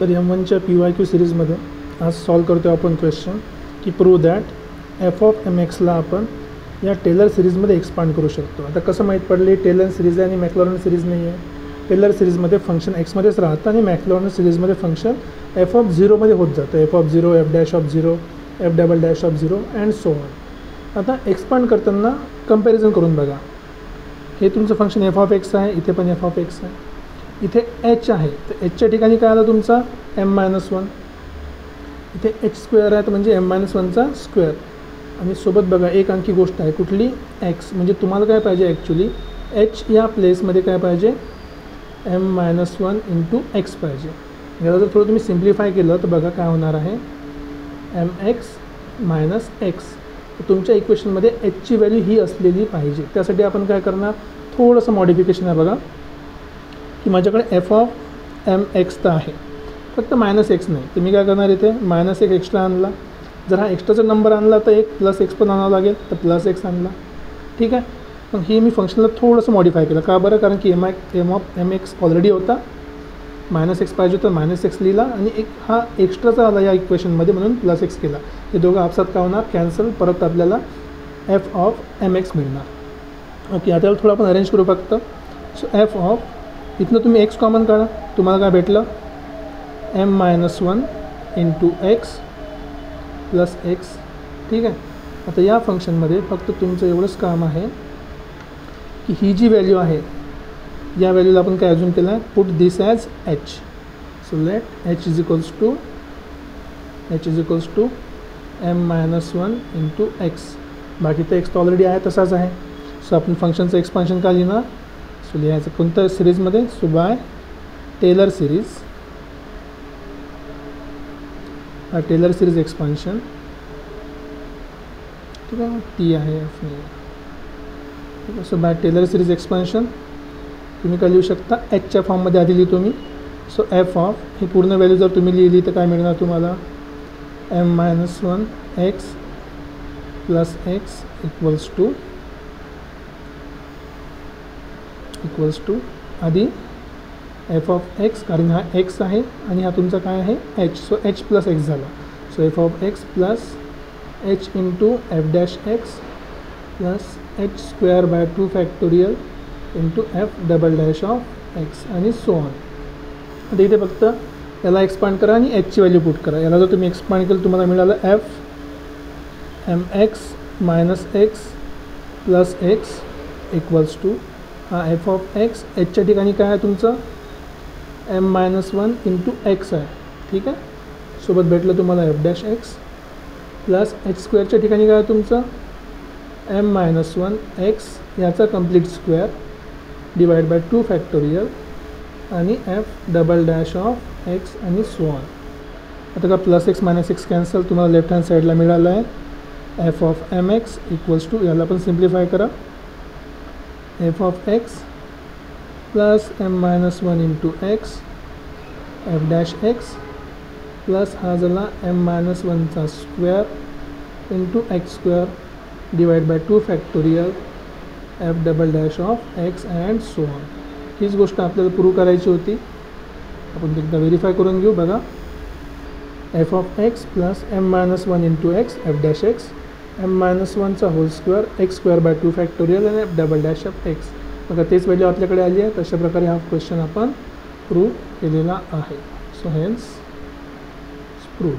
तर M1च्या PYQ सिरीजमध्ये आज सॉल्व करतो आपण क्वेश्चन की prove that F of MX आपण या टेलर सिरीजमध्ये एक्सपांड करू शकतो. आता कसं माहीत पडले टेलर सिरीज आहे आणि मॅक्लॉरन सिरीज नाही आहे. टेलर सिरीजमध्ये फंक्शन एक्समध्येच राहतं आणि मॅक्लॉरन सिरीजमध्ये फंक्शन एफ ऑफ झिरोमध्ये होत जातं. F of zero, F dash of zero, F double dash of zero and so on. आता एक्सपांड करताना कंपॅरिझन करून बघा. हे तुमचं फंक्शन एफ ऑफ एक्स आहे, इथे पण एफ ऑफ एक्स आहे, इथे एच आहे. तर एचच्या ठिकाणी काय आला तुमचा M-1. इथे एच स्क्वेअर आहे तर म्हणजे M-1चा स्क्वेअर. आणि सोबत बघा एक आणखी गोष्ट आहे कुठली एक्स. म्हणजे तुम्हाला काय पाहिजे ॲक्च्युली एच या प्लेसमध्ये काय पाहिजे M-1 इंटू एक्स पाहिजे. याला जर थोडं तुम्ही सिम्प्लिफाय केलं तर बघा काय होणार आहे MX मायनस एक्स. तर तुमच्या इक्वेशनमध्ये एचची व्हॅल्यू ही असलेली पाहिजे. त्यासाठी आपण काय करणार थोडंसं मॉडिफिकेशन आहे बघा की माझ्याकडे एफ ऑफ MX तर आहे फक्त -x नाही. तर मी काय करणार इथे -1 एक्स्ट्रा आणला. जर हा एक्स्ट्राचा नंबर आणला तर एक +x पण आणावं लागेल तर +x आणला. ठीक आहे. पण ही मी फंक्शनला थोडंसं मॉडिफाय केलं. का बरं कारण की M ऑफ MX ऑलरेडी होता. -x पाहिजे होतं -x लिहिला आणि एक हा एक्स्ट्राचा आला या इक्वेशनमध्ये म्हणून +x केला. हे दोघं आपसात काय होणार कॅन्सल. परत आपल्याला एफ ऑफ MX मिळणार. ओके. आता थोडं आपण अरेंज करू फक्त. सो एफ ऑफ इथनं तुम्ही x कॉमन काढा. तुम्हाला काय भेटलं M-1 into x plus x. ठीक आहे. आता या फंक्शनमध्ये फक्त तुमचं एवढंच काम आहे की ही जी व्हॅल्यू आहे या व्हॅल्यूला आपण काय अजून केलं आहे put this as H. So let H is equals to M-1 into X. बाकी तर एक्स तर ऑलरेडी आहे तसाच आहे. सो आपण फंक्शनचं एक्सपान्शन का लिहिणार. सो लिहायचं कोणत्या सिरीजमध्ये so by Taylor series. Taylor series expansion. ठीक आहे. टी आहे एफ नाही. ठीक आहे. So by Taylor series expansion तुम्ही काय लिहू शकता एचच्या फॉर्ममध्ये आधी लिहितो मी. सो एफ ऑफ ही पूर्ण व्हॅल्यू जर तुम्ही लिहिली तर काय मिळणार तुम्हाला M-1 x plus x equals to आधी एफ ऑफ एक्स कारण हा एक्स आहे आणि हा तुमचा काय आहे h. So h plus x झाला. So F of x plus h into f dash x plus h square by 2 factorial into f double dash of x आणि सो ऑन. आता इथे फक्त याला एक्सपांड करा आणि एचची व्हॅल्यू पुट करा. याला जर तुम्ही एक्सपांड केलं तुम्हाला मिळालं F MX minus X plus x equals to हा एफ ऑफ एक्स एचच्या ठिकाणी काय आहे तुमचं M-1 इंटू एक्स आहे. ठीक आहे. सोबत भेटलं तुम्हाला f dash x plus h स्क्वेअरच्या ठिकाणी काय आहे तुमचं M-1 एक्स याचा complete square divide by 2 factorial आणि f double dash of x आणि सो ऑन. आता का +x -x कॅन्सल तुम्हाला लेफ्ट हँड साईडला मिळालं आहे f of MX equals to याला पण सिम्प्लिफाय करा f of x plus M-1 into x f dash x plus हा झाला M-1चा square into x square divide by 2 factorial F double dash of x and so on. हीच गोष्ट आपल्याला prove करायची होती. आपण एकदा व्हेरीफाय करून घेऊ. बघा f of x plus M-1 into x f dash x M-1चा whole square x square by 2 factorial आणि f double dash of x. बघा तेच व्हॅल्यू आपल्याकडे आली आहे. तशा प्रकारे हा क्वेश्चन आपण प्रूव्ह केलेला आहे. So hence prove.